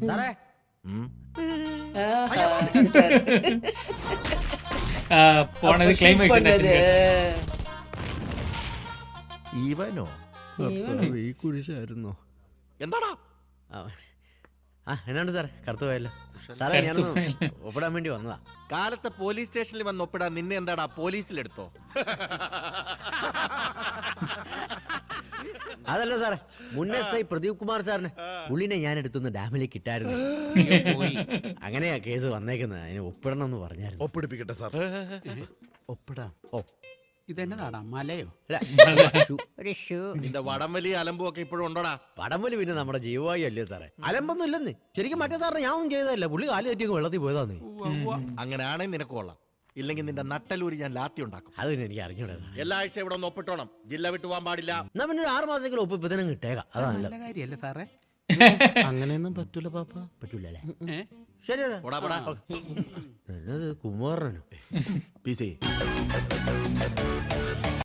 സാറേ പോണത് ക്ലൈമാക്സ് ഇവനോ ഈ കുരിശായിരുന്നോ? എന്താടാ എന്നാണ്ട് സാറേ കറുത്തു പോയല്ലോ. സാറേ ഞാൻ ഒപ്പിടാൻ വേണ്ടി വന്നതാ. കാലത്തെ പോലീസ് സ്റ്റേഷനിൽ വന്ന് ഒപ്പിടാൻ നിന്നെ എന്താടാ പോലീസിലെടുത്തോ? അതല്ല സാറേ, മുൻ SI പ്രദീപ് കുമാർ സാറിന് പുള്ളിനെ ഞാൻ എടുത്തുനിന്ന് ഡാമിലേക്ക് ഇട്ടായിരുന്നു. അങ്ങനെയാ കേസ് വന്നേക്കുന്നത്. അതിന് ഒപ്പിടണം എന്ന് പറഞ്ഞായിരുന്നു. ഒപ്പിടിപ്പിക്കട്ടെ സാർ. ഒപ്പിടാം. ഓ ഇതെന്നതാടാ, മലയോ? നിന്റെ വടംവലി അലമ്പും ഒക്കെ ഇപ്പോഴും ഉണ്ടോടാ? പടംവലി പിന്നെ നമ്മുടെ ജീവവായു അല്ലേ സാറേ? അലമ്പൊന്നും ഇല്ലെന്ന്. ശരിക്കും മറ്റേ സാറിന് ഞാൻ ഒന്നും ചെയ്തതല്ല. പുള്ളി കാല് തെറ്റി വെള്ളത്തിൽ പോയതാന്ന്. അങ്ങനെയാണെങ്കിൽ നിനക്ക് കൊള്ളാം. ഇല്ലെങ്കിൽ നിന്റെ നട്ടലൂരി ഞാൻ ലാത്തി ഉണ്ടാക്കും. അത് പിന്നെ എനിക്ക് അറിഞ്ഞൂടാ. എല്ലാ ആഴ്ച ഇവിടെ ഒന്ന് ഒപ്പിട്ടോണം. ജില്ല വിട്ടു പോകാൻ പാടില്ല. എന്നാ പിന്നെ ഒരു 6 മാസമെങ്കിലും ഒപ്പ് ഇപ്പൊ തന്നെ കിട്ടേക്കാം. അതാണ് നല്ല കാര്യല്ലേ സാറേ? അങ്ങനെയൊന്നും പറ്റൂല പാപ്പ. പറ്റൂലേ? ശരി കുമാരനോ? P C